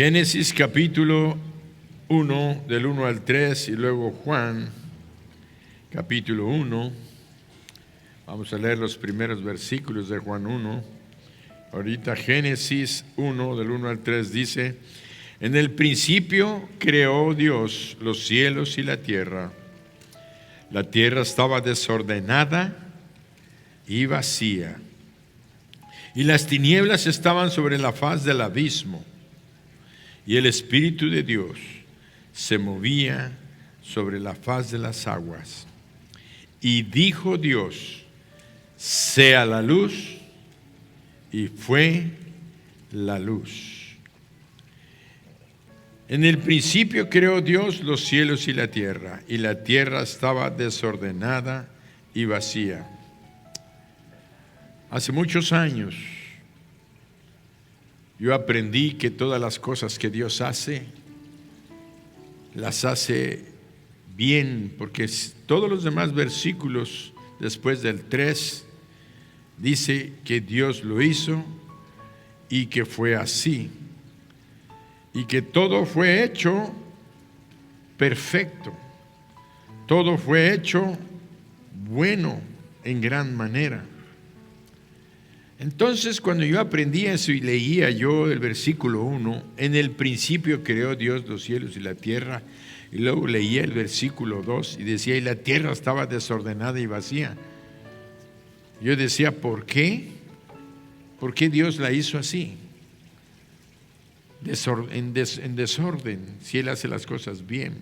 Génesis capítulo 1, del 1 al 3, y luego Juan capítulo 1. Vamos a leer los primeros versículos de Juan 1. Ahorita Génesis 1, del 1 al 3 dice: en el principio creó Dios los cielos y la tierra. La tierra estaba desordenada y vacía, y las tinieblas estaban sobre la faz del abismo, y el Espíritu de Dios se movía sobre la faz de las aguas. Y dijo Dios: sea la luz, y fue la luz. En el principio creó Dios los cielos y la tierra estaba desordenada y vacía. Hace muchos años yo aprendí que todas las cosas que Dios hace, las hace bien, porque todos los demás versículos después del 3 dice que Dios lo hizo y que fue así, y que todo fue hecho perfecto, todo fue hecho bueno en gran manera. Entonces, cuando yo aprendí eso y leía yo el versículo 1, en el principio creó Dios los cielos y la tierra, y luego leía el versículo 2 y decía: y la tierra estaba desordenada y vacía. Yo decía: ¿por qué? ¿Por qué Dios la hizo así? En desorden, si Él hace las cosas bien.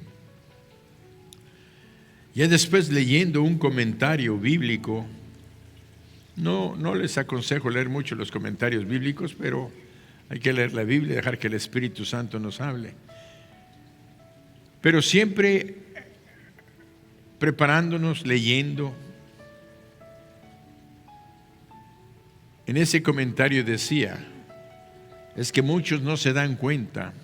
Ya después, leyendo un comentario bíblico, no les aconsejo leer mucho los comentarios bíblicos, pero hay que leer la Biblia y dejar que el Espíritu Santo nos hable. Pero siempre preparándonos, leyendo. En ese comentario decía: es que muchos no se dan cuenta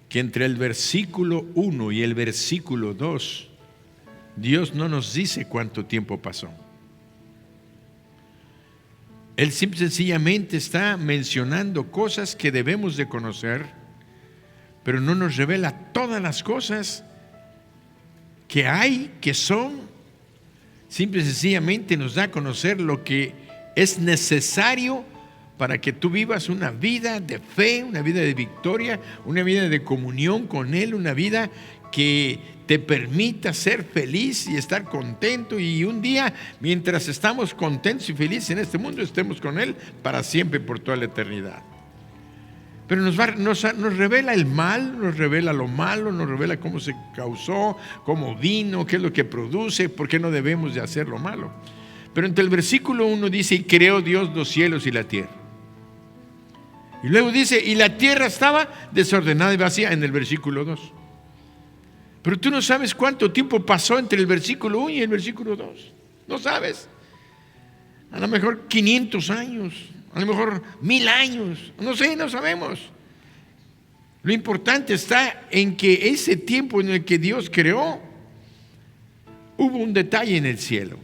que entre el versículo 1 y el versículo 2, Dios no nos dice cuánto tiempo pasó. Él sencillamente está mencionando cosas que debemos de conocer, pero no nos revela todas las cosas que hay, que son. Simple y sencillamente nos da a conocer lo que es necesario para que tú vivas una vida de fe, una vida de victoria, una vida de comunión con Él, una vida que te permita ser feliz y estar contento, y un día, mientras estamos contentos y felices en este mundo, estemos con Él para siempre, por toda la eternidad. Pero nos revela el mal, nos revela lo malo, nos revela cómo se causó, cómo vino, qué es lo que produce, por qué no debemos de hacer lo malo. Pero entre el versículo 1 dice: y creó Dios los cielos y la tierra. Y luego dice: y la tierra estaba desordenada y vacía, en el versículo 2. Pero tú no sabes cuánto tiempo pasó entre el versículo 1 y el versículo 2. No sabes. A lo mejor 500 años, a lo mejor 1000 años, no sé, no sabemos. Lo importante está en que ese tiempo en el que Dios creó, hubo un detalle en el cielo.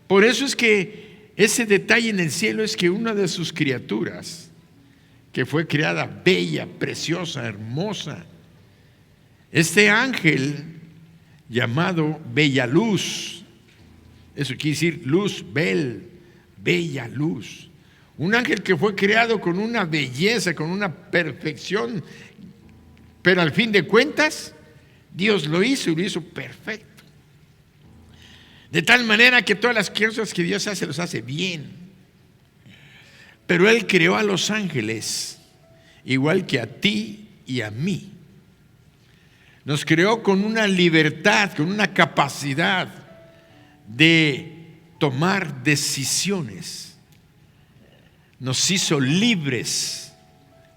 Por eso es que ese detalle en el cielo es que una de sus criaturas, que fue creada bella, preciosa, hermosa, este ángel llamado Bella Luz, eso quiere decir luz, bella luz, un ángel que fue creado con una belleza, con una perfección, pero al fin de cuentas Dios lo hizo y lo hizo perfecto. De tal manera que todas las cosas que Dios hace, los hace bien. Pero Él creó a los ángeles igual que a ti y a mí. Nos creó con una libertad, con una capacidad de tomar decisiones. Nos hizo libres.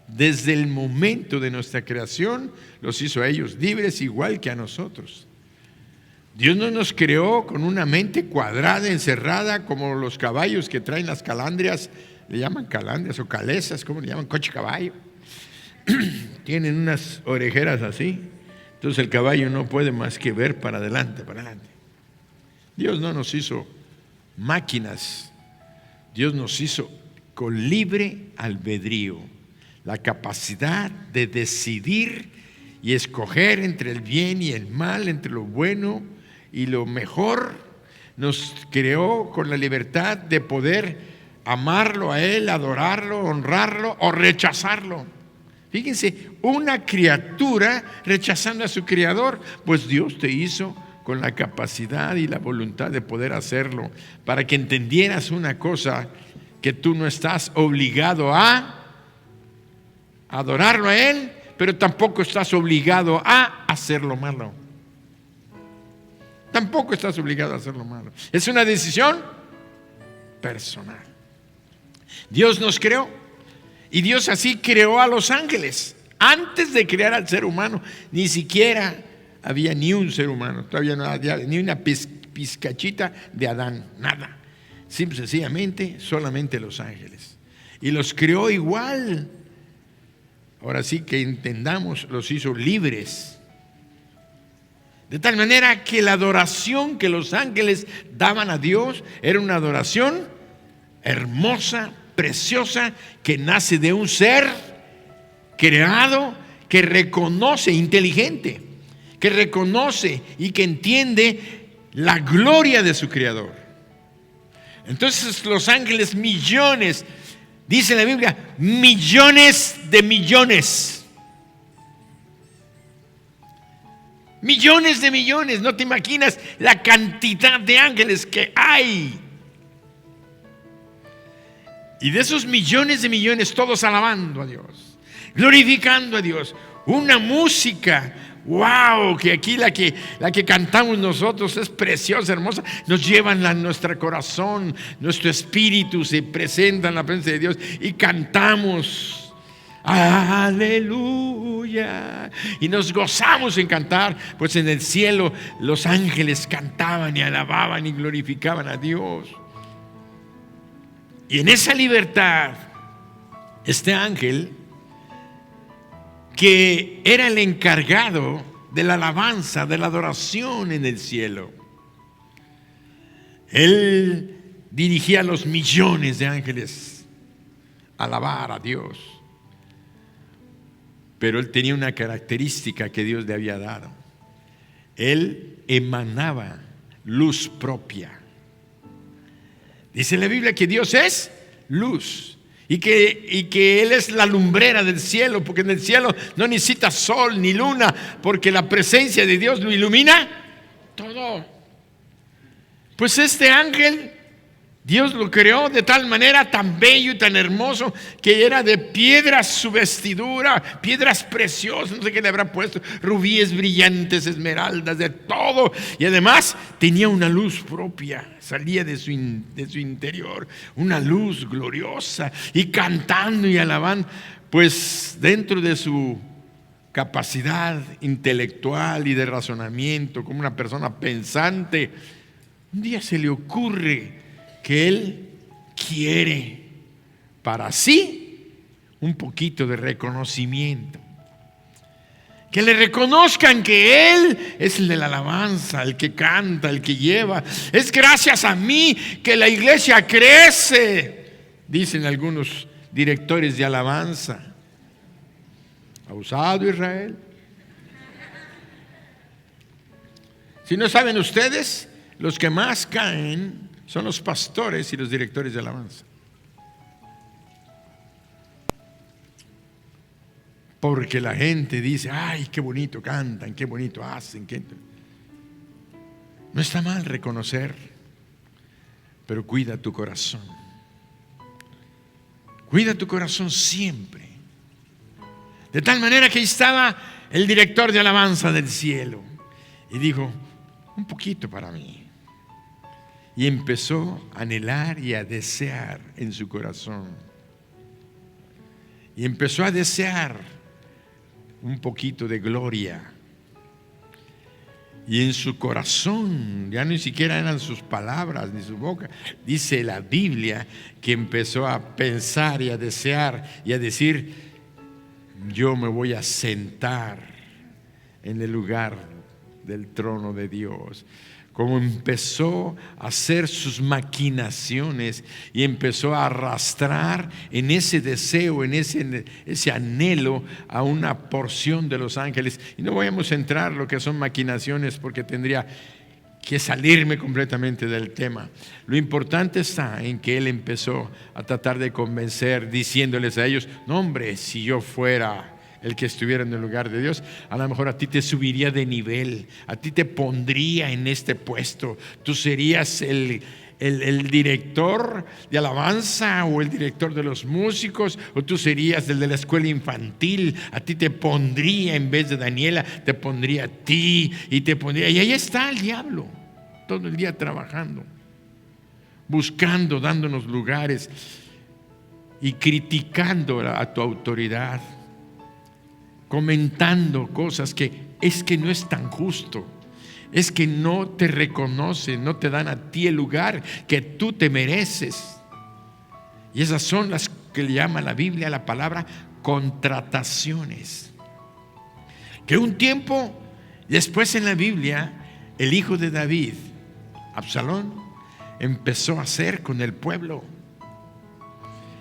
Desde el momento de nuestra creación, los hizo a ellos libres igual que a nosotros. Dios no nos creó con una mente cuadrada, encerrada, como los caballos que traen las calandrias, le llaman calandrias o calesas, ¿cómo le llaman? Coche caballo. Tienen unas orejeras así, entonces el caballo no puede más que ver para adelante, para adelante. Dios no nos hizo máquinas, Dios nos hizo con libre albedrío, la capacidad de decidir y escoger entre el bien y el mal, entre lo bueno y lo mejor. Nos creó con la libertad de poder amarlo a Él, adorarlo, honrarlo o rechazarlo. Fíjense, una criatura rechazando a su Creador, pues Dios te hizo con la capacidad y la voluntad de poder hacerlo, para que entendieras una cosa, que tú no estás obligado a adorarlo a Él, pero tampoco estás obligado a hacerlo malo. Tampoco estás obligado a hacerlo malo. Es una decisión personal. Dios nos creó, y Dios así creó a los ángeles. Antes de crear al ser humano, ni siquiera había ni un ser humano, todavía no había ni una pizcachita de Adán, nada. Simple, sencillamente, solamente los ángeles. Y los creó igual. Ahora sí que entendamos, los hizo libres. De tal manera que la adoración que los ángeles daban a Dios era una adoración hermosa, preciosa, que nace de un ser creado que reconoce, inteligente, que reconoce y que entiende la gloria de su Creador. Entonces los ángeles, millones, dice la Biblia, millones de millones. Millones de millones, no te imaginas la cantidad de ángeles que hay. Y de esos millones de millones, todos alabando a Dios, glorificando a Dios. Una música, wow, que aquí la que cantamos nosotros es preciosa, hermosa. Nos llevan a nuestro corazón, nuestro espíritu se presenta en la presencia de Dios y cantamos. Aleluya. Y nos gozamos en cantar, pues en el cielo los ángeles cantaban y alababan y glorificaban a Dios. Y en esa libertad, este ángel, que era el encargado de la alabanza, de la adoración en el cielo, él dirigía a los millones de ángeles a alabar a Dios. Pero él tenía una característica que Dios le había dado. Él emanaba luz propia. Dice la Biblia que Dios es luz y que Él es la lumbrera del cielo, porque en el cielo no necesita sol ni luna, porque la presencia de Dios lo ilumina todo. Pues este ángel, Dios lo creó de tal manera tan bello y tan hermoso, que era de piedras su vestidura, piedras preciosas, no sé qué le habrá puesto, rubíes brillantes, esmeraldas, de todo. Y además tenía una luz propia, salía de su interior, una luz gloriosa, y cantando y alabando, pues dentro de su capacidad intelectual y de razonamiento, como una persona pensante, un día se le ocurre que él quiere para sí un poquito de reconocimiento. Que le reconozcan que Él es el de la alabanza, el que canta, el que lleva. Es gracias a mí que la iglesia crece, dicen algunos directores de alabanza. ¿Abusado Israel? Si no saben ustedes, los que más caen son los pastores y los directores de alabanza. Porque la gente dice, ay, qué bonito cantan, qué bonito hacen. No está mal reconocer, pero cuida tu corazón. Cuida tu corazón siempre. De tal manera que ahí estaba el director de alabanza del cielo y dijo, un poquito para mí. Y empezó a anhelar y a desear en su corazón. Y empezó a desear un poquito de gloria. Y en su corazón, ya ni siquiera eran sus palabras ni su boca, dice la Biblia que empezó a pensar y a desear y a decir, yo me voy a sentar en el lugar del trono de Dios. como empezó a hacer sus maquinaciones y empezó a arrastrar en ese deseo, en ese anhelo a una porción de los ángeles. Y no vamos a entrar en lo que son maquinaciones porque tendría que salirme completamente del tema. Lo importante está en que él empezó a tratar de convencer, diciéndoles a ellos: no, hombre, si yo fuera el que estuviera en el lugar de Dios, a lo mejor a ti te subiría de nivel, a ti te pondría en este puesto, tú serías el director de alabanza o el director de los músicos, o tú serías el de la escuela infantil, a ti te pondría en vez de Daniela, te pondría a ti y te pondría, y ahí está el diablo todo el día trabajando, buscando, dándonos lugares y criticando a tu autoridad, comentando cosas que es que no es tan justo, es que no te reconocen, no te dan a ti el lugar que tú te mereces. Y esas son las que le llama la Biblia, la palabra contrataciones, que un tiempo después en la Biblia el hijo de David, Absalón, empezó a hacer con el pueblo.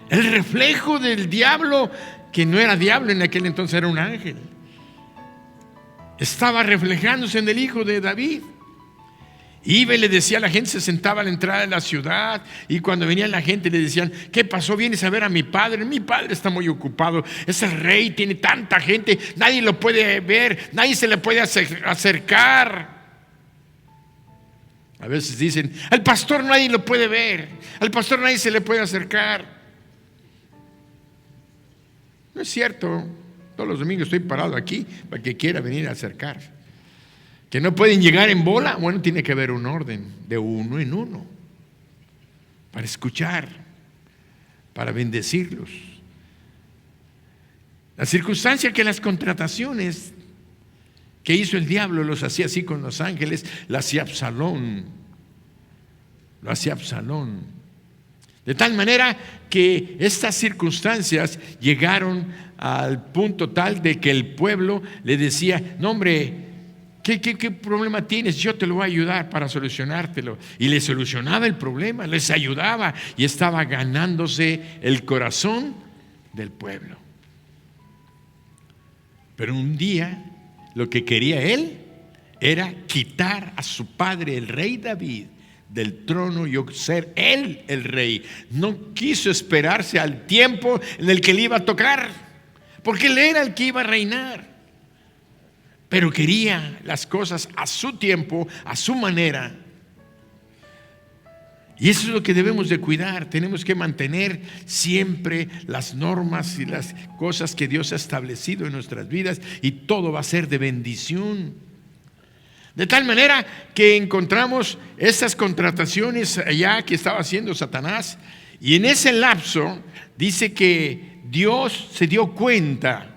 El reflejo del diablo, que no era diablo en aquel entonces, era un ángel, estaba reflejándose en el hijo de David. Iba y le decía a la gente, se sentaba a la entrada de la ciudad, y cuando venía la gente le decían: ¿qué pasó? ¿Vienes a ver a mi padre? Mi padre está muy ocupado, es el rey, tiene tanta gente, nadie lo puede ver, nadie se le puede acercar. A veces dicen: al pastor nadie lo puede ver, al pastor nadie se le puede acercar. No es cierto. Todos los domingos estoy parado aquí para que quiera venir a acercar. Que no pueden llegar en bola, bueno, tiene que haber un orden de uno en uno para escuchar, para bendecirlos. La circunstancia que las contrataciones que hizo el diablo los hacía así con los ángeles, lo hacía Absalón. De tal manera que estas circunstancias llegaron al punto tal de que el pueblo le decía: no, hombre, ¿qué problema tienes? Yo te lo voy a ayudar para solucionártelo. Y le solucionaba el problema, les ayudaba, y estaba ganándose el corazón del pueblo. Pero un día lo que quería él era quitar a su padre, el rey David, del trono y ser él el rey. No quiso esperarse al tiempo en el que le iba a tocar, porque él era el que iba a reinar, pero quería las cosas a su tiempo, a su manera. Y eso es lo que debemos de cuidar. Tenemos que mantener siempre las normas y las cosas que Dios ha establecido en nuestras vidas, y todo va a ser de bendición. De tal manera que encontramos estas contrataciones allá que estaba haciendo Satanás, y en ese lapso dice que Dios se dio cuenta.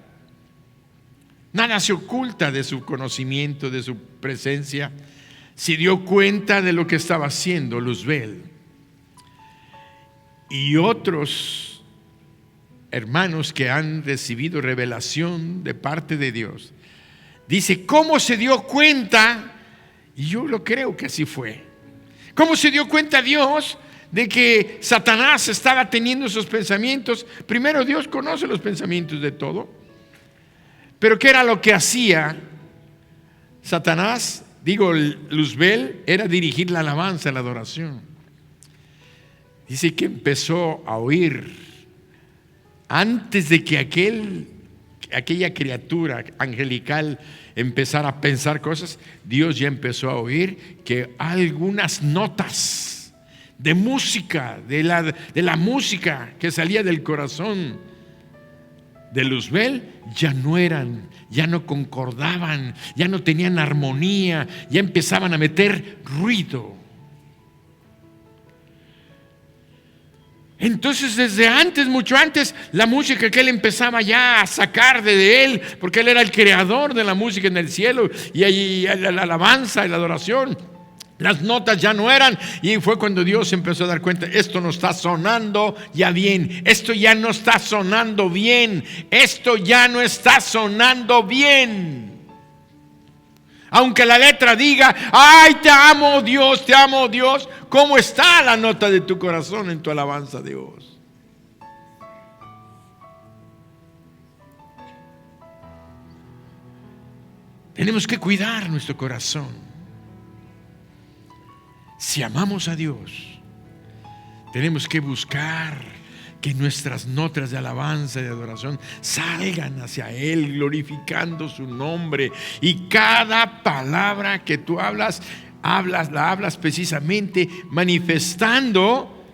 Nada se oculta de su conocimiento, de su presencia. Se dio cuenta de lo que estaba haciendo Luzbel y otros hermanos que han recibido revelación de parte de Dios. Dice: ¿cómo se dio cuenta? Y yo lo creo que así fue. ¿Cómo se dio cuenta Dios de que Satanás estaba teniendo esos pensamientos? Primero, Dios conoce los pensamientos de todo. Pero ¿qué era lo que hacía Satanás? Luzbel, era dirigir la alabanza, la adoración. Dice que empezó a oír, antes de que aquella criatura angelical empezara a pensar cosas, Dios ya empezó a oír que algunas notas de música, de la música que salía del corazón de Luzbel, ya no concordaban, ya no tenían armonía, ya empezaban a meter ruido. Entonces, desde antes, mucho antes, la música que él empezaba ya a sacar de él, porque él era el creador de la música en el cielo, y ahí la alabanza y la adoración, las notas ya no eran. Y fue cuando Dios empezó a dar cuenta: esto no está sonando ya bien, esto ya no está sonando bien, esto ya no está sonando bien. Aunque la letra diga, ay, te amo Dios, te amo Dios, ¿cómo está la nota de tu corazón en tu alabanza a Dios? Tenemos que cuidar nuestro corazón. Si amamos a Dios, tenemos que buscar que nuestras notas de alabanza y de adoración salgan hacia Él, glorificando su nombre. Y cada palabra que tú la hablas precisamente manifestando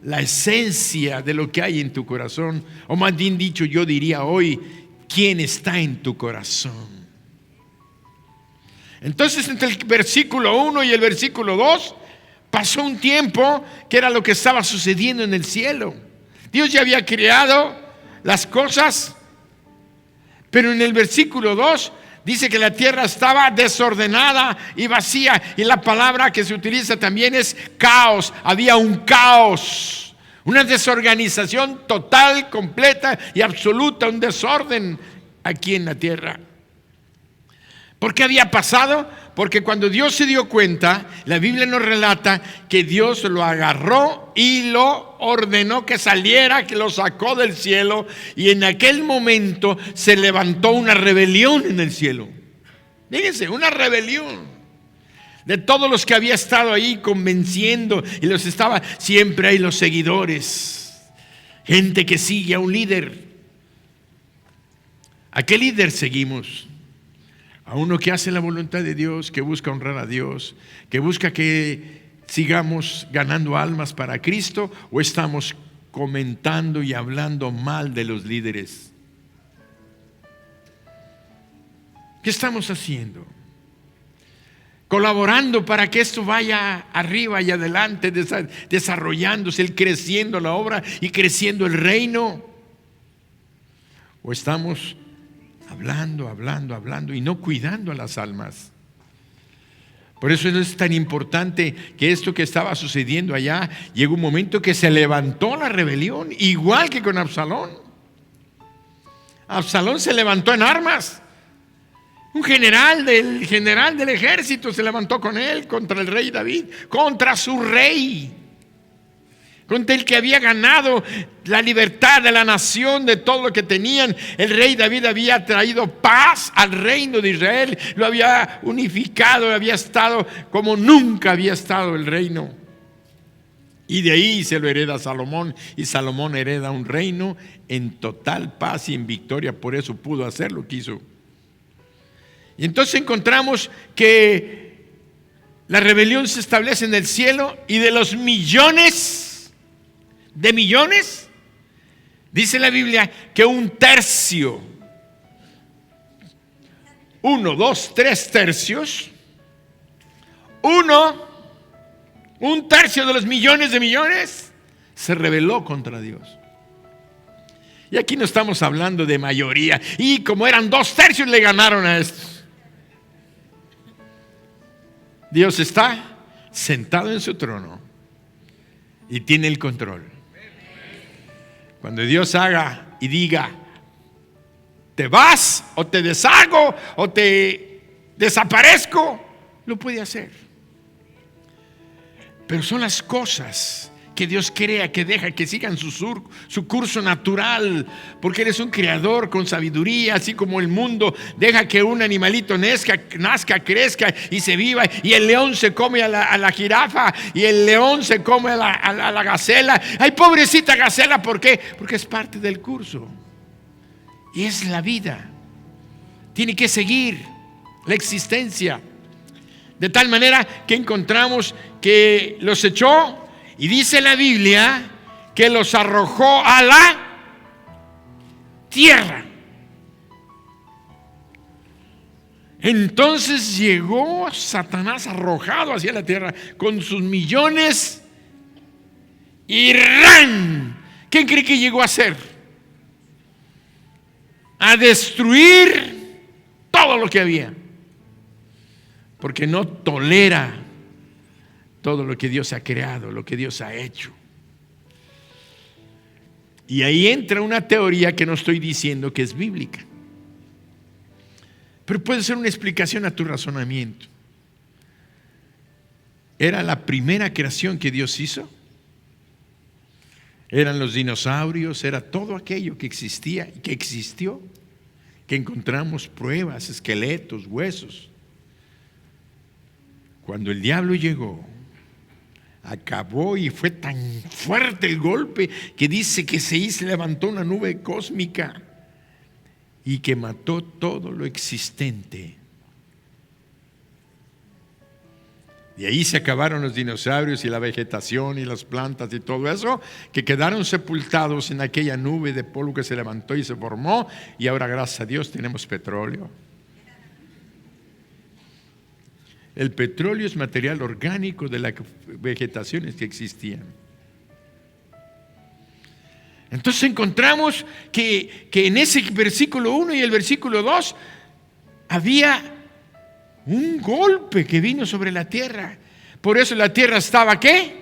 la esencia de lo que hay en tu corazón. O más bien dicho, yo diría hoy, ¿quién está en tu corazón? Entonces, entre el versículo 1 y el versículo 2, pasó un tiempo que era lo que estaba sucediendo en el cielo. Dios ya había creado las cosas, pero en el versículo 2 dice que la tierra estaba desordenada y vacía. Y la palabra que se utiliza también es caos. Había un caos, una desorganización total, completa y absoluta, un desorden aquí en la tierra. ¿Por qué había pasado? Porque cuando Dios se dio cuenta, la Biblia nos relata que Dios lo agarró y lo ordenó que saliera, que lo sacó del cielo, y en aquel momento se levantó una rebelión en el cielo. Fíjense, una rebelión de todos los que había estado ahí convenciendo, y los estaba, siempre hay los seguidores, gente que sigue a un líder. ¿A qué líder seguimos? A uno que hace la voluntad de Dios, que busca honrar a Dios, que busca que sigamos ganando almas para Cristo, o estamos comentando y hablando mal de los líderes. ¿Qué estamos haciendo? Colaborando para que esto vaya arriba y adelante, desarrollándose, creciendo la obra y creciendo el reino. ¿O estamos hablando y no cuidando a las almas? Por eso es tan importante que esto que estaba sucediendo allá, llegó un momento que se levantó la rebelión, igual que con Absalón. Absalón se levantó en armas. Un general del ejército se levantó con él contra el rey David, contra su rey, contra el que había ganado la libertad de la nación, de todo lo que tenían. El rey David había traído paz al reino de Israel, lo había unificado, había estado como nunca había estado el reino. Y de ahí se lo hereda Salomón, y Salomón hereda un reino en total paz y en victoria. Por eso pudo hacer lo que hizo. Y entonces encontramos que la rebelión se establece en el cielo, y de los millones de millones, dice la Biblia que un tercio, 1, 2, 3 tercios, un tercio de los millones de millones se rebeló contra Dios. Y aquí no estamos hablando de mayoría, y como eran 2 tercios le ganaron a estos. Dios está sentado en su trono y tiene el control. Cuando Dios haga y diga, te vas o te deshago o te desaparezco, lo puede hacer. Pero son las cosas que Dios crea, que deja que sigan su curso natural, porque Él es un creador con sabiduría, así como el mundo deja que un animalito nazca, crezca y se viva, y el león se come a la jirafa, y el león se come a la gacela. Ay, pobrecita gacela, ¿por qué? Porque es parte del curso, y es la vida, tiene que seguir la existencia, de tal manera que encontramos que los echó. Y dice la Biblia que los arrojó a la tierra. Entonces llegó Satanás arrojado hacia la tierra con sus millones y ¡ran! ¿Qué cree que llegó a hacer? A destruir todo lo que había. Porque no tolera todo lo que Dios ha creado, lo que Dios ha hecho. Y ahí entra una teoría que no estoy diciendo que es bíblica. Pero puede ser una explicación a tu razonamiento. ¿Era la primera creación que Dios hizo? ¿Eran los dinosaurios? ¿Era todo aquello que existía y que existió? Que encontramos pruebas, esqueletos, huesos. Cuando el diablo llegó, acabó, y fue tan fuerte el golpe que dice que se levantó una nube cósmica y que mató todo lo existente. Y ahí se acabaron los dinosaurios y la vegetación y las plantas y todo eso, que quedaron sepultados en aquella nube de polvo que se levantó y se formó, y ahora, gracias a Dios, tenemos petróleo. El petróleo es material orgánico de las vegetaciones que existían. Entonces encontramos que en ese versículo 1 y el versículo 2 había un golpe que vino sobre la tierra. Por eso la tierra estaba, ¿qué?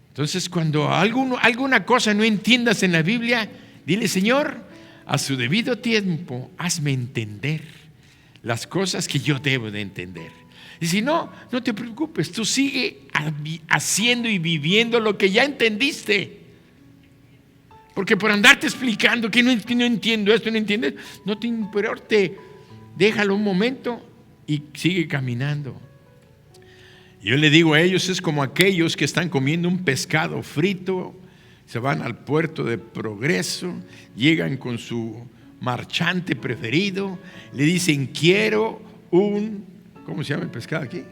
Entonces, cuando alguna cosa no entiendas en la Biblia, dile: Señor, a su debido tiempo, hazme entender las cosas que yo debo de entender. Y si no, no te preocupes, tú sigue haciendo y viviendo lo que ya entendiste. Porque por andarte explicando que no entiendo esto, no entiendes, no te importe, déjalo un momento y sigue caminando. Yo le digo a ellos, es como aquellos que están comiendo un pescado frito, se van al puerto de Progreso, llegan con su marchante preferido, le dicen: quiero ¿cómo se llama el pescado aquí?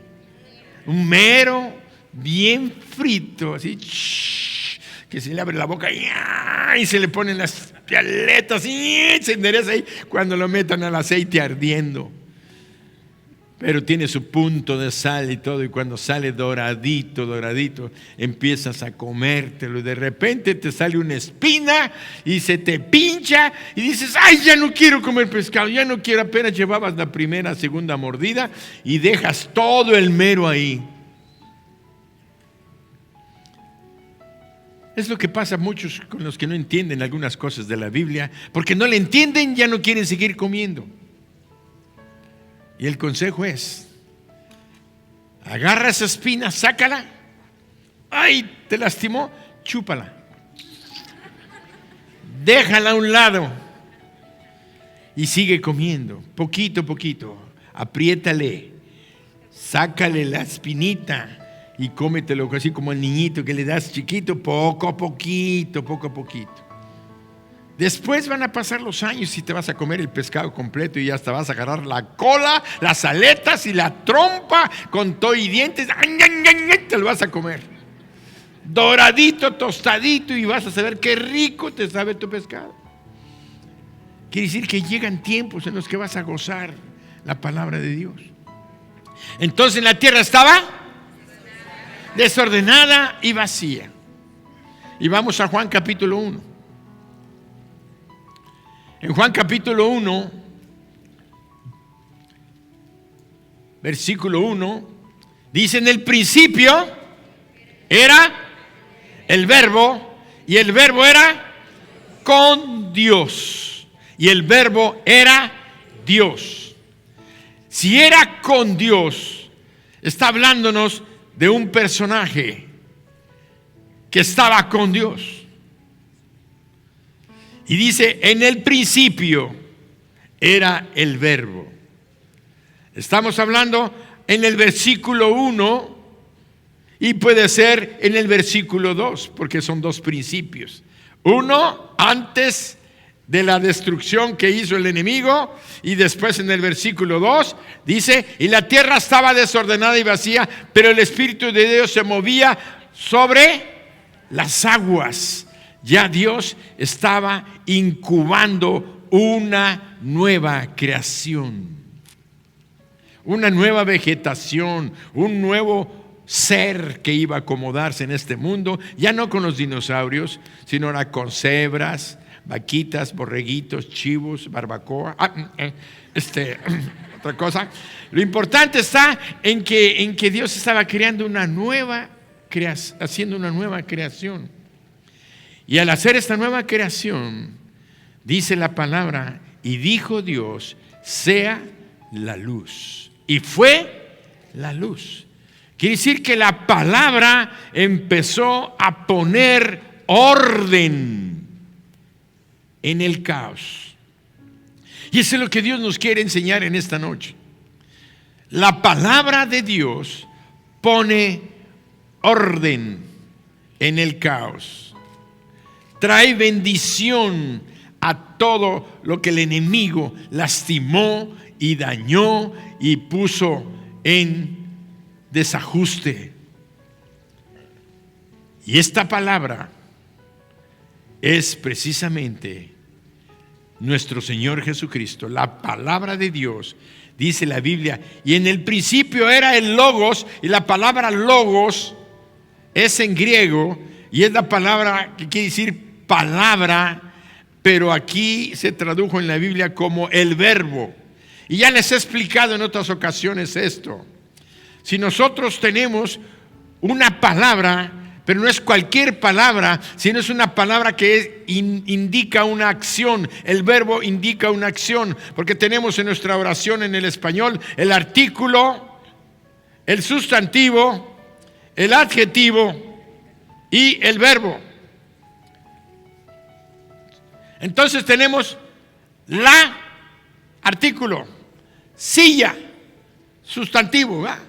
Un mero bien frito, así, que se le abre la boca y se le ponen las aletas y se endereza ahí cuando lo metan al aceite ardiendo. Pero tiene su punto de sal y todo, y cuando sale doradito, empiezas a comértelo y de repente te sale una espina y se te pincha y dices: ay, ya no quiero comer pescado, ya no quiero. Apenas llevabas la primera, segunda mordida y dejas todo el mero ahí. Es lo que pasa a muchos con los que no entienden algunas cosas de la Biblia, porque no le entienden, ya no quieren seguir comiendo. Y el consejo es: agarra esa espina, sácala. Ay, te lastimó, chúpala. Déjala a un lado y sigue comiendo, poquito a poquito. Apriétale, sácale la espinita y cómetelo así como al niñito que le das chiquito, poco a poquito. Después van a pasar los años y te vas a comer el pescado completo y hasta vas a agarrar la cola, las aletas y la trompa con todo y dientes. Te lo vas a comer doradito, tostadito, y vas a saber qué rico te sabe tu pescado. Quiere decir que llegan tiempos en los que vas a gozar la palabra de Dios. Entonces la tierra estaba desordenada y vacía. Y vamos a Juan capítulo 1. En Juan capítulo 1, versículo 1, dice: en el principio era el verbo, y el verbo era con Dios, y el verbo era Dios. Si era con Dios, está hablándonos de un personaje que estaba con Dios. Y dice: en el principio era el verbo. Estamos hablando en el versículo 1 y puede ser en el versículo 2, porque son dos principios. Uno antes de la destrucción que hizo el enemigo, y después en el versículo 2 dice: y la tierra estaba desordenada y vacía, pero el Espíritu de Dios se movía sobre las aguas. Ya Dios estaba incubando una nueva creación, una nueva vegetación, un nuevo ser que iba a acomodarse en este mundo, ya no con los dinosaurios, sino ahora con cebras, vaquitas, borreguitos, chivos, barbacoa, otra cosa. Lo importante está en que Dios estaba creando haciendo una nueva creación. Y al hacer esta nueva creación, dice la palabra, y dijo Dios, sea la luz. Y fue la luz. Quiere decir que la palabra empezó a poner orden en el caos. Y eso es lo que Dios nos quiere enseñar en esta noche. La palabra de Dios pone orden en el caos. Trae bendición a todo lo que el enemigo lastimó y dañó y puso en desajuste. Y esta palabra es precisamente nuestro Señor Jesucristo, la palabra de Dios. Dice la Biblia, y en el principio era el logos, y la palabra logos es en griego, y es la palabra que quiere decir palabra, pero aquí se tradujo en la Biblia como el verbo. Y ya les he explicado en otras ocasiones esto. Si nosotros tenemos una palabra, pero no es cualquier palabra, sino es una palabra que indica una acción. El verbo indica una acción, porque tenemos en nuestra oración en el español el artículo, el sustantivo, el adjetivo y el verbo. Entonces tenemos la, artículo, silla, sustantivo, ¿verdad?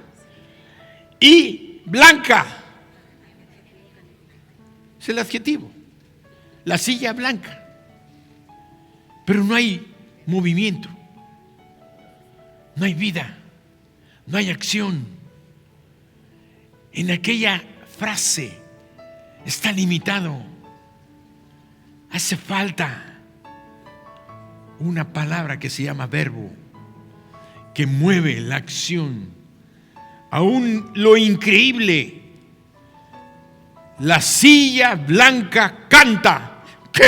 Y blanca es el adjetivo, la silla blanca. Pero no hay movimiento, no hay vida, no hay acción. En aquella frase está limitado. Hace falta una palabra que se llama verbo, que mueve la acción. Aún lo increíble, la silla blanca canta. ¿Qué?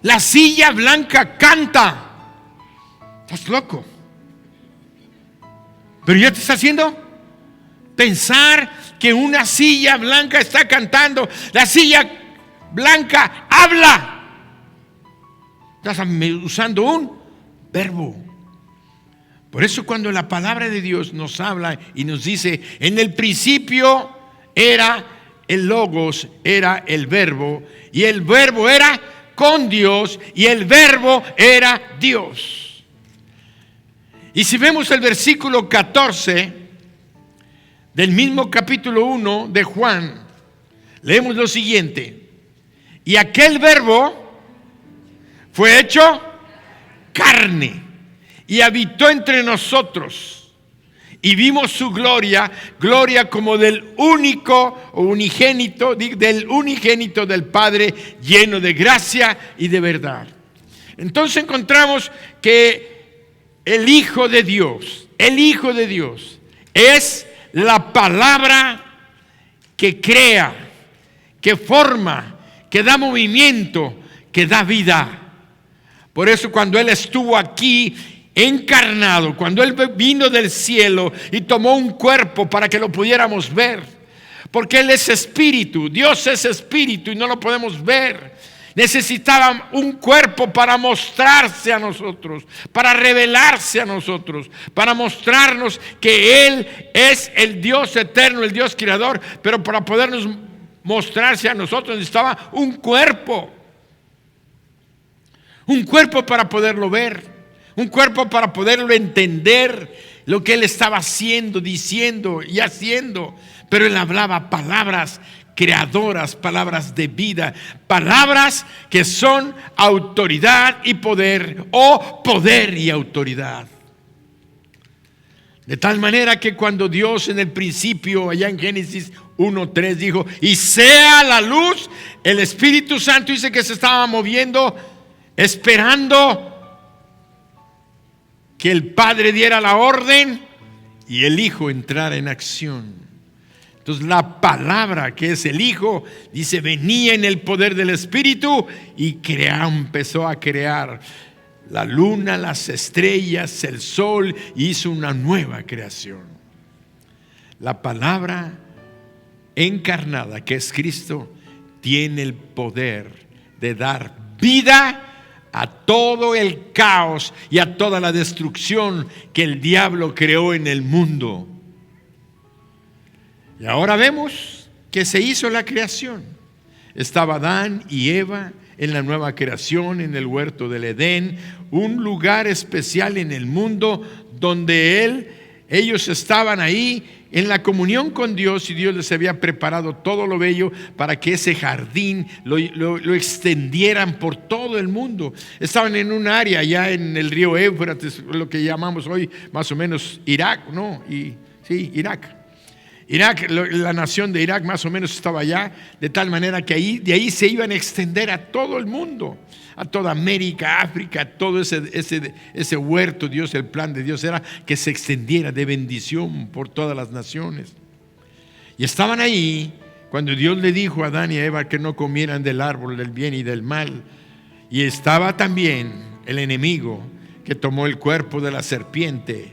La silla blanca canta. Estás loco. Pero ya te está haciendo pensar que una silla blanca está cantando. La silla blanca habla. Estás usando un verbo. Por eso cuando la palabra de Dios nos habla y nos dice, en el principio era el logos, era el verbo, y el verbo era con Dios, y el verbo era Dios. Y si vemos el versículo 14 del mismo capítulo 1 de Juan, leemos lo siguiente: y aquel verbo fue hecho carne y habitó entre nosotros, y vimos su gloria, gloria como del único o unigénito, del unigénito del Padre, lleno de gracia y de verdad. Entonces encontramos que el Hijo de Dios es la palabra que crea, que forma, que da movimiento, que da vida. Por eso cuando Él estuvo aquí encarnado, cuando Él vino del cielo y tomó un cuerpo para que lo pudiéramos ver, porque Él es espíritu, Dios es espíritu y no lo podemos ver. Necesitaba un cuerpo para mostrarse a nosotros, para revelarse a nosotros, para mostrarnos que Él es el Dios eterno, el Dios creador. Pero para podernos mostrarse a nosotros necesitaba un cuerpo para poderlo ver, un cuerpo para poderlo entender, lo que Él estaba haciendo, diciendo y haciendo. Pero Él hablaba palabras creadoras, palabras de vida, palabras que son autoridad y poder, o poder y autoridad. De tal manera que cuando Dios en el principio, allá en Génesis 1:3 dijo, y sea la luz, el Espíritu Santo dice que se estaba moviendo, esperando que el Padre diera la orden y el Hijo entrara en acción. Entonces la palabra, que es el Hijo, dice, venía en el poder del Espíritu y empezó a crear la luna, las estrellas, el sol, y hizo una nueva creación. La palabra encarnada, que es Cristo, tiene el poder de dar vida a todo el caos y a toda la destrucción que el diablo creó en el mundo. Y ahora vemos que se hizo la creación. Estaba Adán y Eva en la nueva creación, en el huerto del Edén, un lugar especial en el mundo donde ellos estaban ahí en la comunión con Dios, y Dios les había preparado todo lo bello para que ese jardín lo extendieran por todo el mundo. Estaban en un área allá en el río Éufrates, lo que llamamos hoy más o menos Irak, ¿no? Irak. La nación de Irak más o menos estaba allá, de tal manera que de ahí se iban a extender a todo el mundo, a toda América, África, todo ese huerto. Dios, el plan de Dios era que se extendiera de bendición por todas las naciones. Y estaban ahí cuando Dios le dijo a Adán y a Eva que no comieran del árbol del bien y del mal. Y estaba también el enemigo que tomó el cuerpo de la serpiente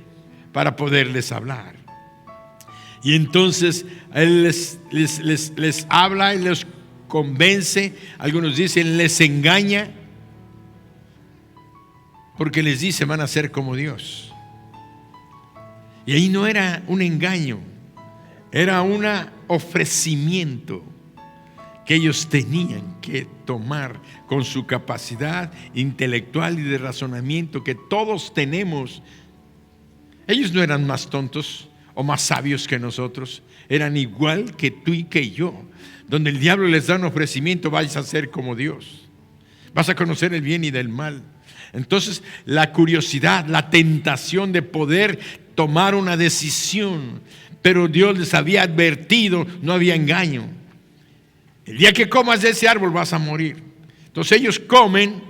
para poderles hablar. Y entonces Él les habla y les convence. Algunos dicen les engaña, porque les dice van a ser como Dios. Y ahí no era un engaño, era un ofrecimiento que ellos tenían que tomar con su capacidad intelectual y de razonamiento que todos tenemos. Ellos no eran más tontos o más sabios que nosotros, eran igual que tú y que yo. Donde el diablo les da un ofrecimiento, vais a ser como Dios, vas a conocer el bien y del mal. Entonces la curiosidad, la tentación de poder tomar una decisión, pero Dios les había advertido, no había engaño. El día que comas de ese árbol vas a morir. Entonces ellos comen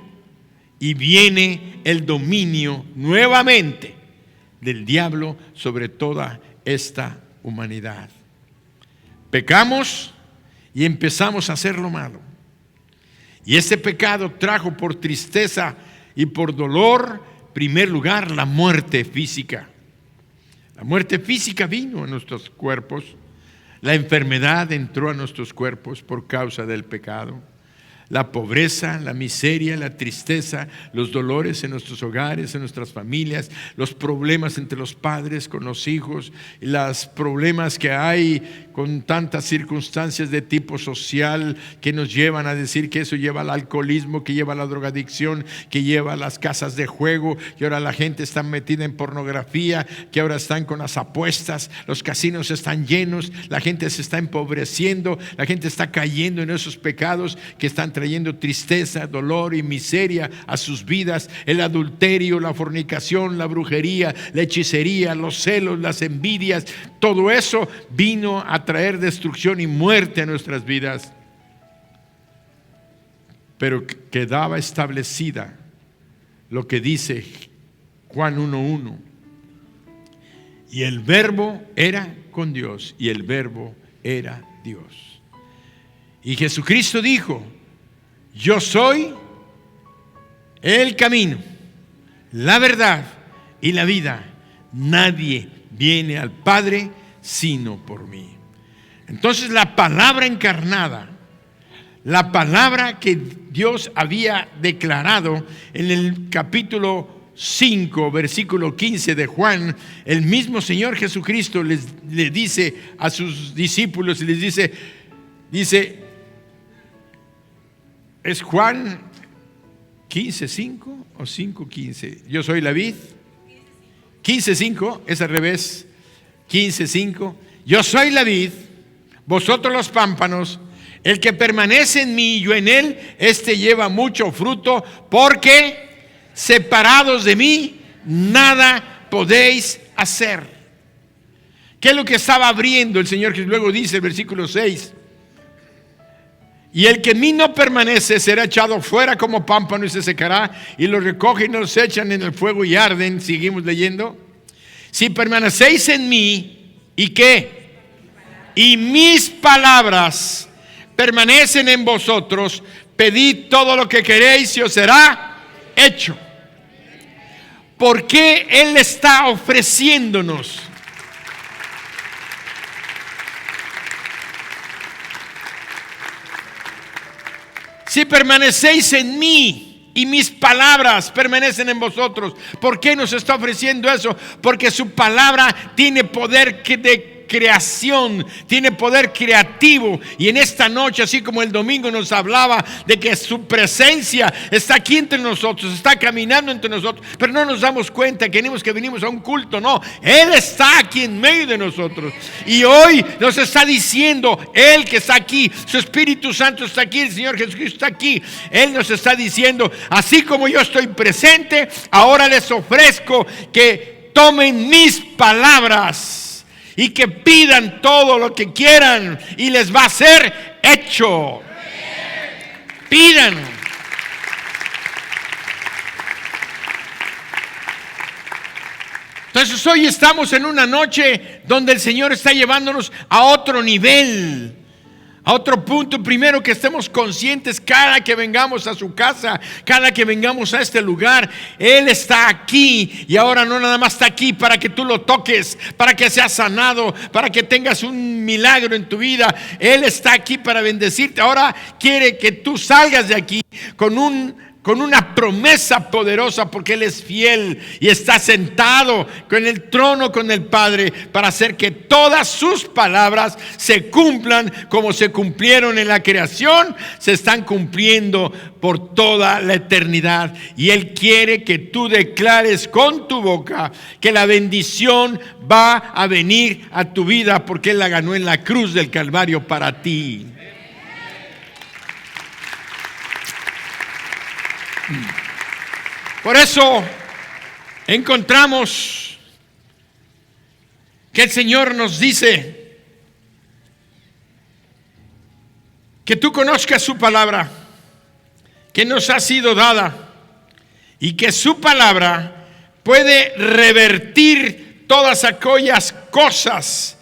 y viene el dominio nuevamente del diablo sobre toda esta humanidad. Pecamos y empezamos a hacer lo malo. Y ese pecado trajo por tristeza y por dolor, en primer lugar, la muerte física. La muerte física vino a nuestros cuerpos. La enfermedad entró a nuestros cuerpos por causa del pecado. La pobreza, la miseria, la tristeza, los dolores en nuestros hogares, en nuestras familias, los problemas entre los padres con los hijos, los problemas que hay con tantas circunstancias de tipo social que nos llevan a decir que eso lleva al alcoholismo, que lleva a la drogadicción, que lleva a las casas de juego, que ahora la gente está metida en pornografía, que ahora están con las apuestas, los casinos están llenos, la gente se está empobreciendo, la gente está cayendo en esos pecados que están trayendo tristeza, dolor y miseria a sus vidas. El adulterio, la fornicación, la brujería, la hechicería, los celos, las envidias, todo eso vino a traer destrucción y muerte a nuestras vidas. Pero quedaba establecida lo que dice Juan 1:1. Y el verbo era con Dios, y el verbo era Dios. Y Jesucristo dijo: yo soy el camino, la verdad y la vida. Nadie viene al Padre sino por mí. Entonces la palabra encarnada, la palabra que Dios había declarado en el capítulo 5, versículo 15 de Juan, el mismo Señor Jesucristo le dice a sus discípulos, y les dice, ¿es Juan 15:5 o 5:15? Yo soy la vid. 15:5, es al revés. 15:5. Yo soy la vid, vosotros los pámpanos. El que permanece en mí y yo en él, este lleva mucho fruto, porque separados de mí nada podéis hacer. ¿Qué es lo que estaba abriendo el Señor? Que luego dice el versículo 6: y el que en mí no permanece será echado fuera como pámpano y se secará, y los recogen y los echan en el fuego y arden. Seguimos leyendo. Si permanecéis en mí, ¿y qué? Y mis palabras permanecen en vosotros, pedid todo lo que queréis y os será hecho. ¿Por qué Él está ofreciéndonos? Si permanecéis en mí y mis palabras permanecen en vosotros. ¿Por qué nos está ofreciendo eso? Porque su palabra tiene poder de creación, tiene poder creativo. Y en esta noche, así como el domingo nos hablaba de que su presencia está aquí entre nosotros, está caminando entre nosotros, pero no nos damos cuenta que venimos a un culto. No, Él está aquí en medio de nosotros. Y hoy nos está diciendo, Él que está aquí, su Espíritu Santo está aquí, el Señor Jesucristo está aquí. Él nos está diciendo, así como yo estoy presente, ahora les ofrezco que tomen mis palabras y que pidan todo lo que quieran y les va a ser hecho. Pidan. Entonces hoy estamos en una noche donde el Señor está llevándonos a otro nivel, a otro punto. Primero, que estemos conscientes cada que vengamos a su casa, cada que vengamos a este lugar, Él está aquí. Y ahora no nada más está aquí para que tú lo toques, para que seas sanado, para que tengas un milagro en tu vida. Él está aquí para bendecirte. Ahora quiere que tú salgas de aquí con una promesa poderosa, porque Él es fiel y está sentado con el trono con el Padre para hacer que todas sus palabras se cumplan como se cumplieron en la creación, se están cumpliendo por toda la eternidad. Y Él quiere que tú declares con tu boca que la bendición va a venir a tu vida, porque Él la ganó en la cruz del Calvario para ti. Por eso encontramos que el Señor nos dice que tú conozcas su palabra, que nos ha sido dada, y que su palabra puede revertir todas aquellas cosas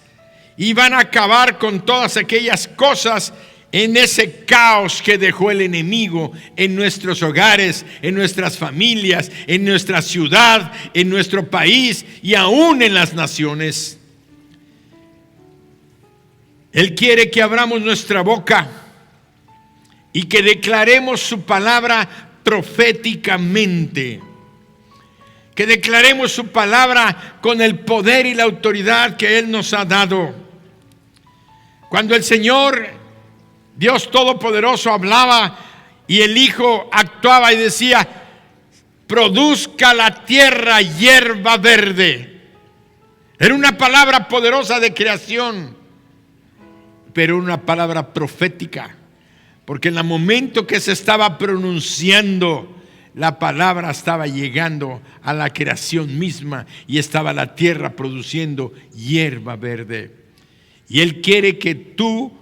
y van a acabar con todas aquellas cosas en ese caos que dejó el enemigo en nuestros hogares, en nuestras familias, en nuestra ciudad, en nuestro país y aún en las naciones. Él quiere que abramos nuestra boca y que declaremos su palabra proféticamente, que declaremos su palabra con el poder y la autoridad que Él nos ha dado. Cuando el Señor Dios Todopoderoso hablaba y el Hijo actuaba y decía: produzca la tierra hierba verde. Era una palabra poderosa de creación, pero una palabra profética, porque en el momento que se estaba pronunciando, la palabra estaba llegando a la creación misma y estaba la tierra produciendo hierba verde. Y Él quiere que tú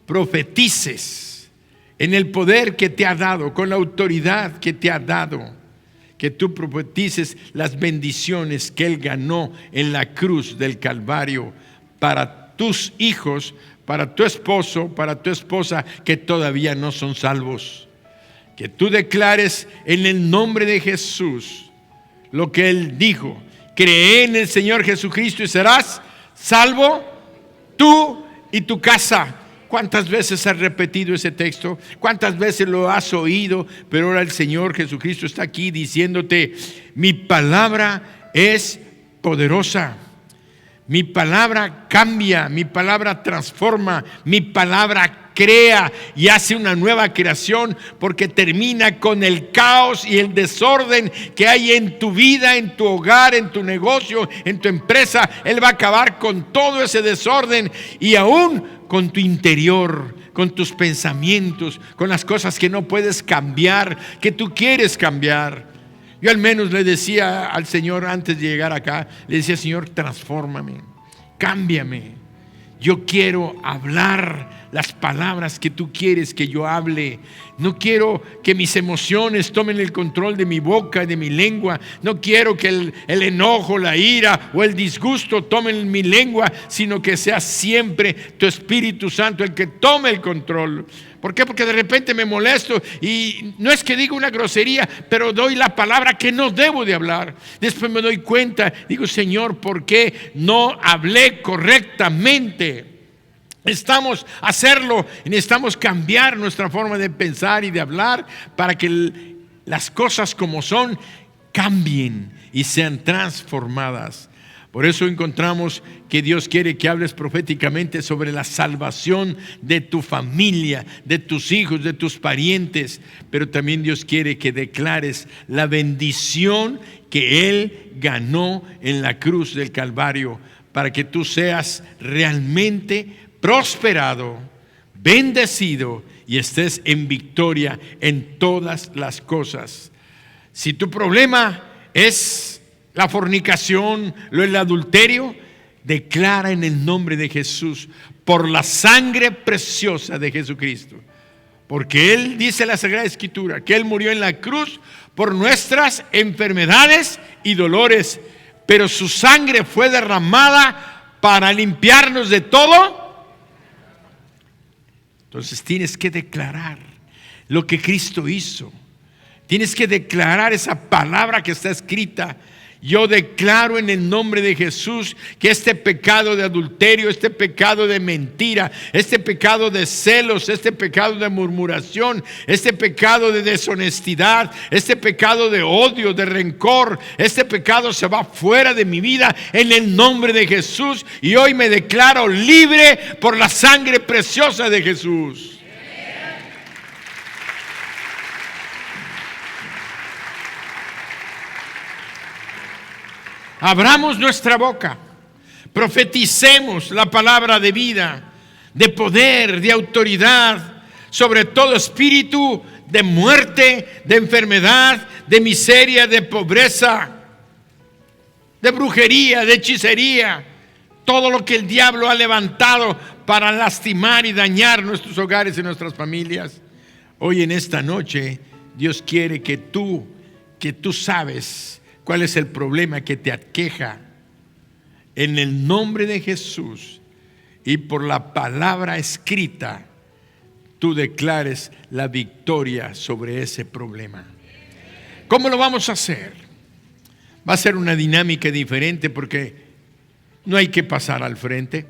profetices en el poder que te ha dado, con la autoridad que te ha dado, que tú profetices las bendiciones que Él ganó en la cruz del Calvario para tus hijos, para tu esposo, para tu esposa que todavía no son salvos. Que tú declares en el nombre de Jesús lo que Él dijo: cree en el Señor Jesucristo y serás salvo tú y tu casa. ¿Cuántas veces has repetido ese texto? ¿Cuántas veces lo has oído? Pero ahora el Señor Jesucristo está aquí diciéndote: mi palabra es poderosa, mi palabra cambia, mi palabra transforma, mi palabra crea y hace una nueva creación, porque termina con el caos y el desorden que hay en tu vida, en tu hogar, en tu negocio, en tu empresa. Él va a acabar con todo ese desorden y aún con tu interior, con tus pensamientos, con las cosas que no puedes cambiar, que tú quieres cambiar. Yo al menos le decía al Señor antes de llegar acá, le decía: Señor, transfórmame, cámbiame. Yo quiero hablar las palabras que tú quieres que yo hable. No quiero que mis emociones tomen el control de mi boca, de mi lengua. No quiero que el enojo, la ira o el disgusto tomen mi lengua, sino que sea siempre tu Espíritu Santo el que tome el control. ¿Por qué? Porque de repente me molesto y no es que diga una grosería, pero doy la palabra que no debo de hablar. Después me doy cuenta, digo: Señor, ¿por qué no hablé correctamente? Necesitamos hacerlo y necesitamos cambiar nuestra forma de pensar y de hablar para que las cosas como son cambien y sean transformadas. Por eso encontramos que Dios quiere que hables proféticamente sobre la salvación de tu familia, de tus hijos, de tus parientes. Pero también Dios quiere que declares la bendición que Él ganó en la cruz del Calvario, para que tú seas realmente prosperado, bendecido y estés en victoria en todas las cosas. Si tu problema es la fornicación, el adulterio, declara en el nombre de Jesús, por la sangre preciosa de Jesucristo. Porque Él dice en la Sagrada Escritura que Él murió en la cruz por nuestras enfermedades y dolores, pero su sangre fue derramada para limpiarnos de todo. Entonces tienes que declarar lo que Cristo hizo. Tienes que declarar esa palabra que está escrita. Yo declaro en el nombre de Jesús que este pecado de adulterio, este pecado de mentira, este pecado de celos, este pecado de murmuración, este pecado de deshonestidad, este pecado de odio, de rencor, este pecado se va fuera de mi vida en el nombre de Jesús. Y hoy me declaro libre por la sangre preciosa de Jesús. Abramos nuestra boca, profeticemos la palabra de vida, de poder, de autoridad, sobre todo espíritu de muerte, de enfermedad, de miseria, de pobreza, de brujería, de hechicería, todo lo que el diablo ha levantado para lastimar y dañar nuestros hogares y nuestras familias. Hoy en esta noche Dios quiere que tú sabes cuál es el problema que te aqueja. En el nombre de Jesús y por la palabra escrita, tú declares la victoria sobre ese problema. ¿Cómo lo vamos a hacer? Va a ser una dinámica diferente porque no hay que pasar al frente.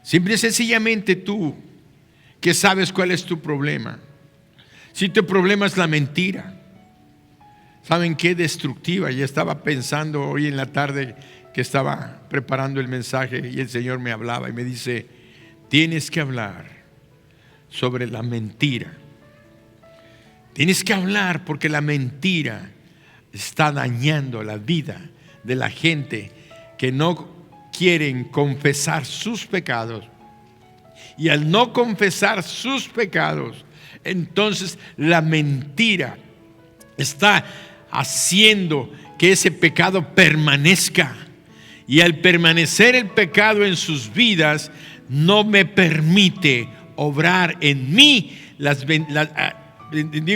Simple y sencillamente tú, que sabes cuál es tu problema. Si tu problema es la mentira, ¿saben qué destructiva? Ya estaba pensando hoy en la tarde que estaba preparando el mensaje y el Señor me hablaba y me dice, tienes que hablar sobre la mentira. Tienes que hablar porque la mentira está dañando la vida de la gente que no quieren confesar sus pecados. Y al no confesar sus pecados, entonces la mentira está haciendo que ese pecado permanezca, y al permanecer el pecado en sus vidas no me permite obrar en mí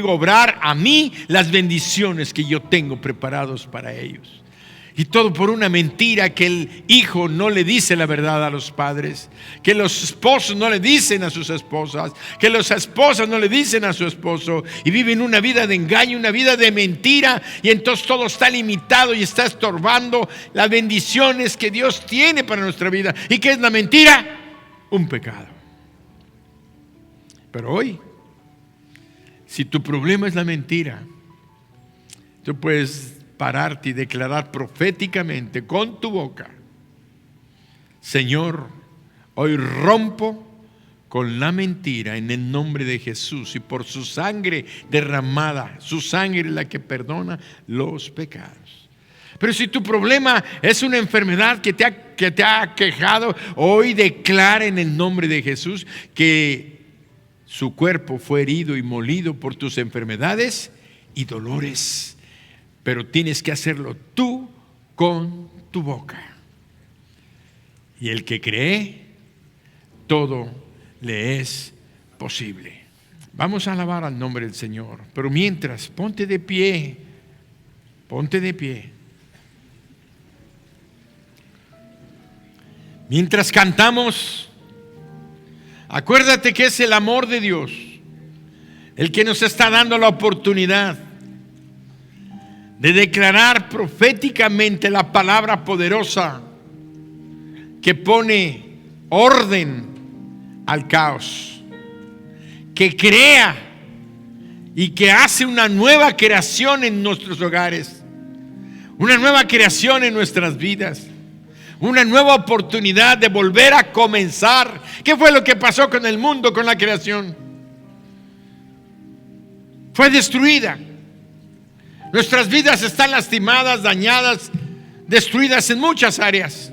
obrar a mí las bendiciones que yo tengo preparados para ellos. Y todo por una mentira que el hijo no le dice la verdad a los padres, que los esposos no le dicen a sus esposas, que las esposas no le dicen a su esposo, y viven una vida de engaño, una vida de mentira, y entonces todo está limitado y está estorbando las bendiciones que Dios tiene para nuestra vida. ¿Y qué es la mentira? Un pecado. Pero hoy, si tu problema es la mentira, tú puedes pararte y declarar proféticamente con tu boca: Señor, hoy rompo con la mentira en el nombre de Jesús, y por su sangre derramada, su sangre es la que perdona los pecados. Pero si tu problema es una enfermedad que te ha aquejado, hoy declara en el nombre de Jesús que su cuerpo fue herido y molido por tus enfermedades y dolores. Pero tienes que hacerlo tú con tu boca. Y el que cree, todo le es posible. Vamos a alabar al nombre del Señor. Pero mientras, ponte de pie. Ponte de pie. Mientras cantamos, acuérdate que es el amor de Dios el que nos está dando la oportunidad de declarar proféticamente la palabra poderosa que pone orden al caos, que crea y que hace una nueva creación en nuestros hogares, una nueva creación en nuestras vidas, una nueva oportunidad de volver a comenzar. ¿Qué fue lo que pasó con el mundo, con la creación? Fue destruida. Nuestras vidas están lastimadas, dañadas, destruidas en muchas áreas.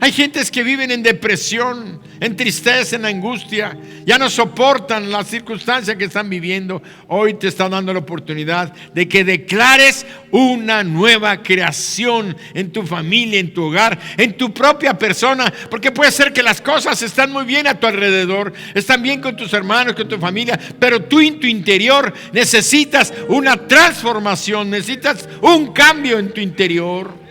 Hay gentes que viven en depresión, en tristeza, en angustia. Ya no soportan las circunstancias que están viviendo. Hoy te está dando la oportunidad de que declares una nueva creación en tu familia, en tu hogar, en tu propia persona. Porque puede ser que las cosas están muy bien a tu alrededor, están bien con tus hermanos, con tu familia, pero tú en tu interior necesitas una transformación, necesitas un cambio en tu interior.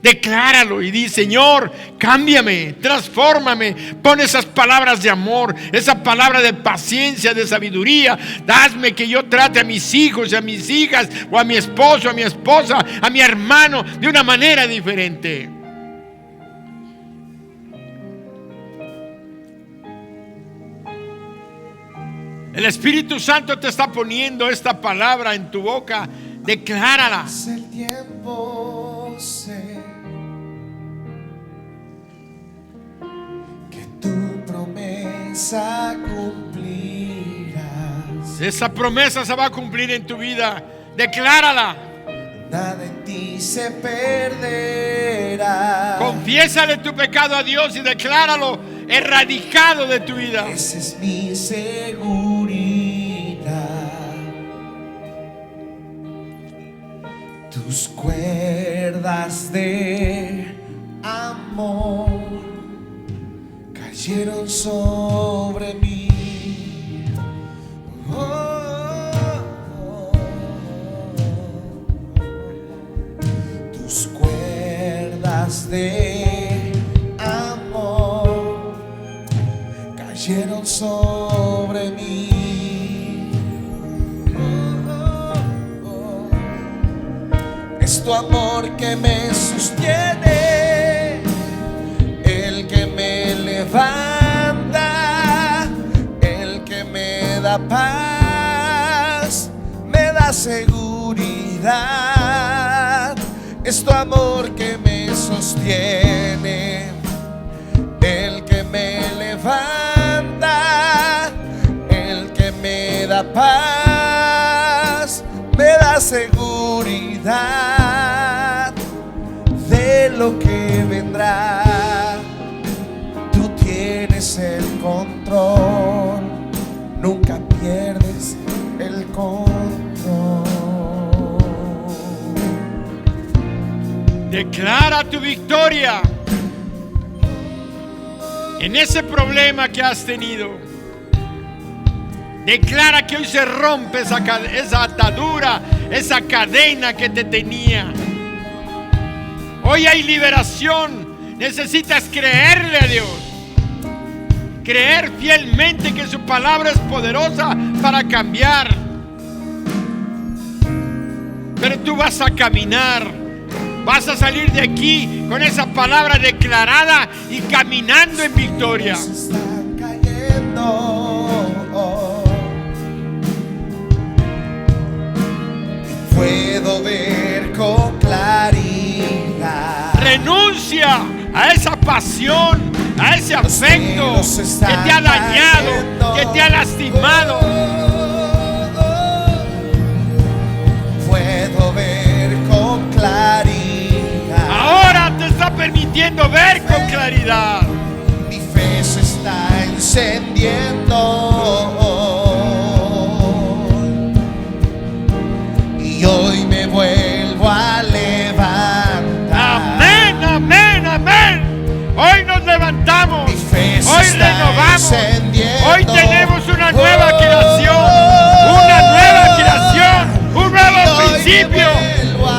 Decláralo y di: Señor, cámbiame, transfórmame. Pon esas palabras de amor, esa palabra de paciencia, de sabiduría. Hazme que yo trate a mis hijos y a mis hijas, o a mi esposo, a mi esposa, a mi hermano, de una manera diferente. El Espíritu Santo te está poniendo esta palabra en tu boca. Declárala. El tiempo sé que tu promesa cumplirás. Esa promesa se va a cumplir en tu vida. Declárala. Nada en ti se perderá. Confiésale tu pecado a Dios y decláralo erradicado de tu vida. Esa es mi seguridad. Tus cuerdas de amor cayeron sobre mí. Oh, oh, oh. Tus cuerdas de amor cayeron sobre mí. Es tu amor que me sostiene, el que me levanta, el que me da paz, me da seguridad. Es tu amor que me sostiene, el que me levanta, el que me da paz, me da seguridad de lo que vendrá. Tú tienes el control, nunca pierdes el control. Declara tu victoria en ese problema que has tenido. Declara que hoy se rompe esa atadura, esa cadena que te tenía. Hoy hay liberación. Necesitas creerle a Dios, creer fielmente que su palabra es poderosa para cambiar. Pero tú vas a caminar, vas a salir de aquí con esa palabra declarada y caminando en victoria. Se están cayendo. Puedo ver con claridad. Renuncia a esa pasión, a ese afecto que te ha dañado, que te ha lastimado. Puedo ver con claridad. Ahora te está permitiendo ver con claridad. Mi fe se está encendiendo. Y hoy me vuelvo a levantar. Amén, amén, amén. Hoy nos levantamos, Mi fe se hoy está renovamos, encendiendo. hoy tenemos una nueva creación, un nuevo principio.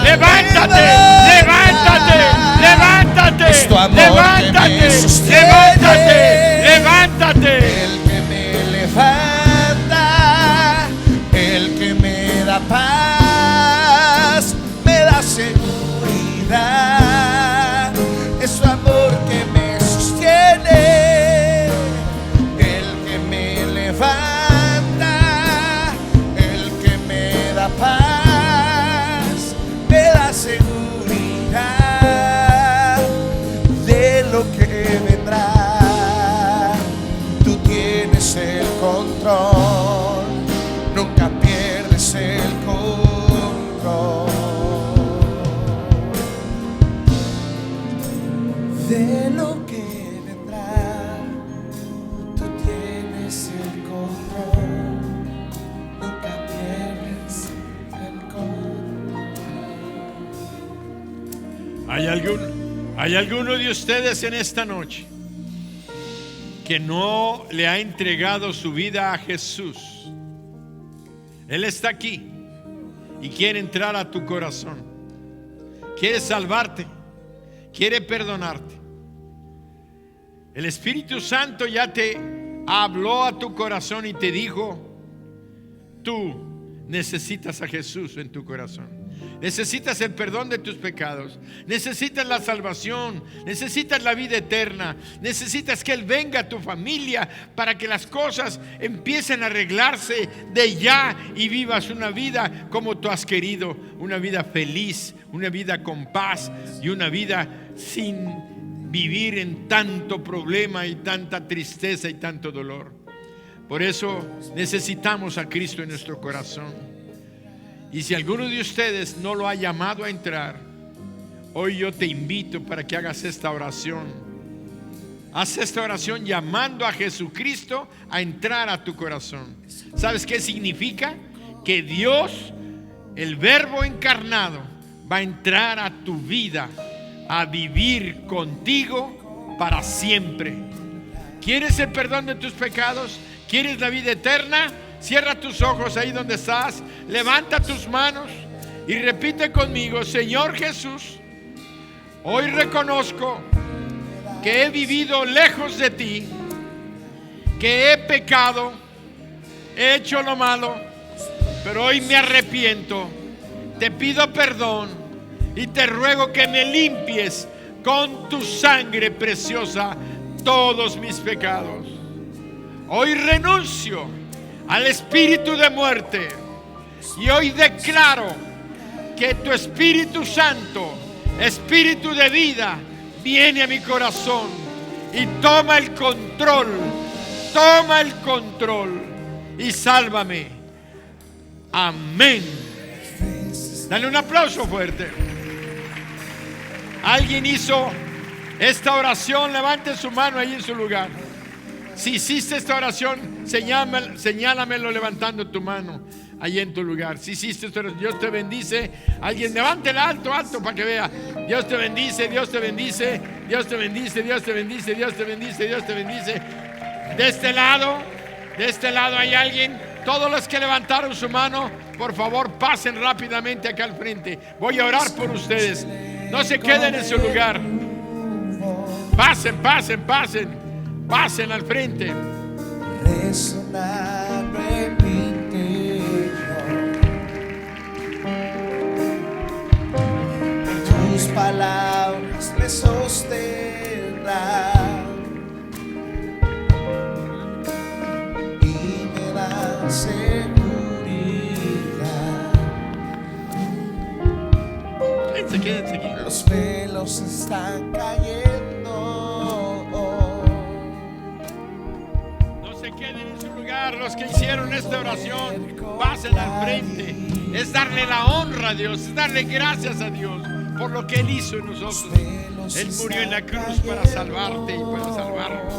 Levántate, levántate, levántate, Es tu amor levántate, que me sostiene. levántate, levántate. El que me levanta, el que me da paz, me da seguridad. Es tu amor que me sostiene, nunca pierdes el control de lo que vendrá. Tú tienes el control, nunca pierdes el control. ¿Hay alguno de ustedes en esta noche que no le ha entregado su vida a Jesús? Él está aquí y quiere entrar a tu corazón, quiere salvarte, quiere perdonarte. El Espíritu Santo ya te habló a tu corazón y te dijo: tú necesitas a Jesús en tu corazón. Necesitas el perdón de tus pecados, necesitas la salvación, necesitas la vida eterna, necesitas que Él venga a tu familia para que las cosas empiecen a arreglarse de ya y vivas una vida como tú has querido, una vida feliz, una vida con paz y una vida sin vivir en tanto problema y tanta tristeza y tanto dolor. Por eso necesitamos a Cristo en nuestro corazón. Y si alguno de ustedes no lo ha llamado a entrar, hoy yo te invito para que hagas esta oración. Haz esta oración llamando a Jesucristo a entrar a tu corazón. ¿Sabes qué significa? Que Dios, el Verbo encarnado, va a entrar a tu vida, a vivir contigo para siempre. ¿Quieres el perdón de tus pecados? ¿Quieres la vida eterna? Cierra tus ojos ahí donde estás, levanta tus manos y repite conmigo: Señor Jesús, hoy reconozco que he vivido lejos de ti, que he pecado, he hecho lo malo, pero hoy me arrepiento, te pido perdón y te ruego que me limpies con tu sangre preciosa todos mis pecados. Hoy renuncio al espíritu de muerte y hoy declaro que tu Espíritu Santo, espíritu de vida, viene a mi corazón y toma el control y sálvame. Amén. Dale un aplauso fuerte. ¿Alguien hizo esta oración? Levante su mano ahí en su lugar. Si hiciste esta oración, señálamelo levantando tu mano ahí en tu lugar. Si hiciste esta oración, Dios te bendice. Alguien levántela alto para que vea. Dios te bendice, Dios te bendice, Dios te bendice, Dios te bendice, Dios te bendice, Dios te bendice. De este lado hay alguien. Todos los que levantaron su mano, por favor pasen rápidamente acá al frente. Voy a orar por ustedes. No se queden en su lugar. Pasen al frente. Resonando en mi interior, tus palabras me sostendrán y me dan seguridad. Quédense aquí. Los velos están cayendo. Los que hicieron esta oración, pasen al frente. Es darle la honra a Dios, es darle gracias a Dios por lo que Él hizo en nosotros. Él murió en la cruz para salvarte y para salvarnos.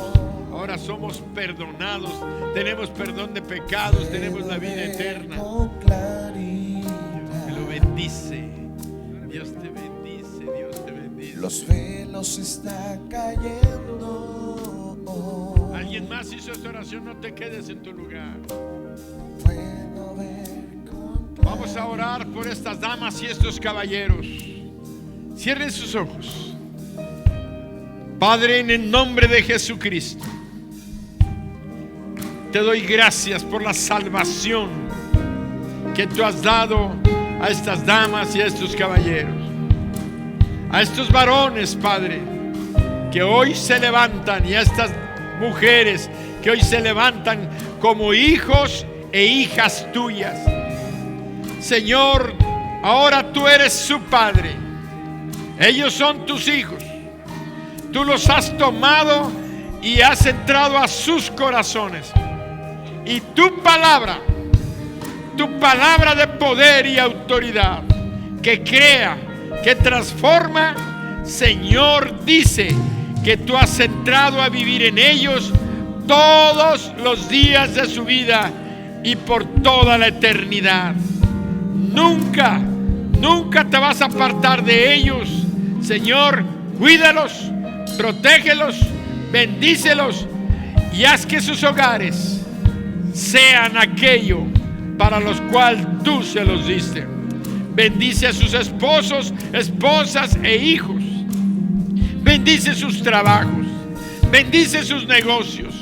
Ahora somos perdonados, tenemos perdón de pecados, tenemos la vida eterna. Que lo bendice. Dios te bendice, Dios te bendice. Los velos están cayendo. ¿Alguien más hizo esta oración? No te quedes en tu lugar. Vamos a orar por estas damas y estos caballeros. Cierren sus ojos. Padre, en el nombre de Jesucristo, te doy gracias por la salvación que tú has dado a estas damas y a estos caballeros, a estos varones, Padre, que hoy se levantan, y a estas mujeres que hoy se levantan como hijos e hijas tuyas. Señor, ahora tú eres su Padre, ellos son tus hijos. Tú los has tomado y has entrado a sus corazones, y tu palabra tu palabra de poder y autoridad, que crea, que transforma. Señor, dice que tú has entrado a vivir en ellos todos los días de su vida y por toda la eternidad. Nunca, nunca te vas a apartar de ellos. Señor, cuídalos, protégelos, bendícelos y haz que sus hogares sean aquello para los cuales tú se los diste. Bendice a sus esposos, esposas e hijos. Bendice sus trabajos. Bendice sus negocios.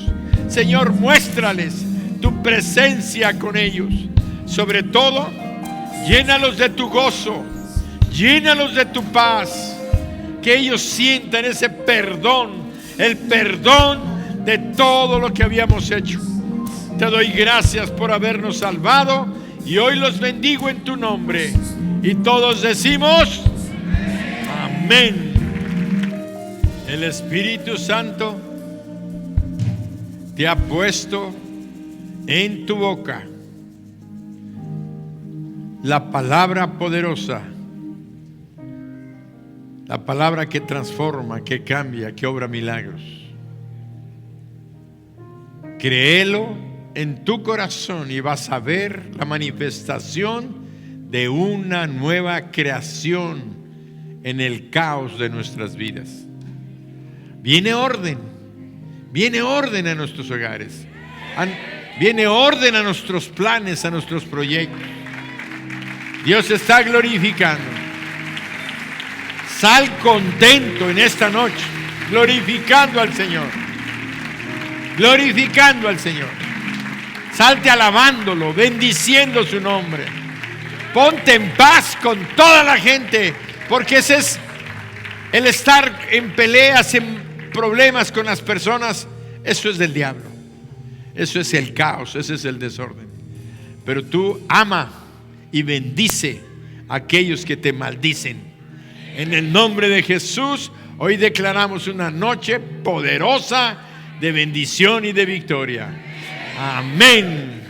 Señor, muéstrales tu presencia con ellos. Sobre todo, llénalos de tu gozo. Llénalos de tu paz. Que ellos sientan ese perdón, el perdón de todo lo que habíamos hecho. Te doy gracias por habernos salvado y hoy los bendigo en tu nombre. Y todos decimos amén. El Espíritu Santo te ha puesto en tu boca la palabra poderosa, la palabra que transforma, que cambia, que obra milagros. Créelo en tu corazón y vas a ver la manifestación de una nueva creación en el caos de nuestras vidas. Viene orden a nuestros hogares, viene orden a nuestros planes, a nuestros proyectos. Dios se está glorificando. Sal contento en esta noche, glorificando al Señor, glorificando al Señor. Salte alabándolo, bendiciendo su nombre. Ponte en paz con toda la gente, porque ese es el estar en peleas, en problemas con las personas. Eso es del diablo, eso es el caos, ese es el desorden. Pero tú ama y bendice a aquellos que te maldicen. En el nombre de Jesús, hoy declaramos una noche poderosa de bendición y de victoria. Amén.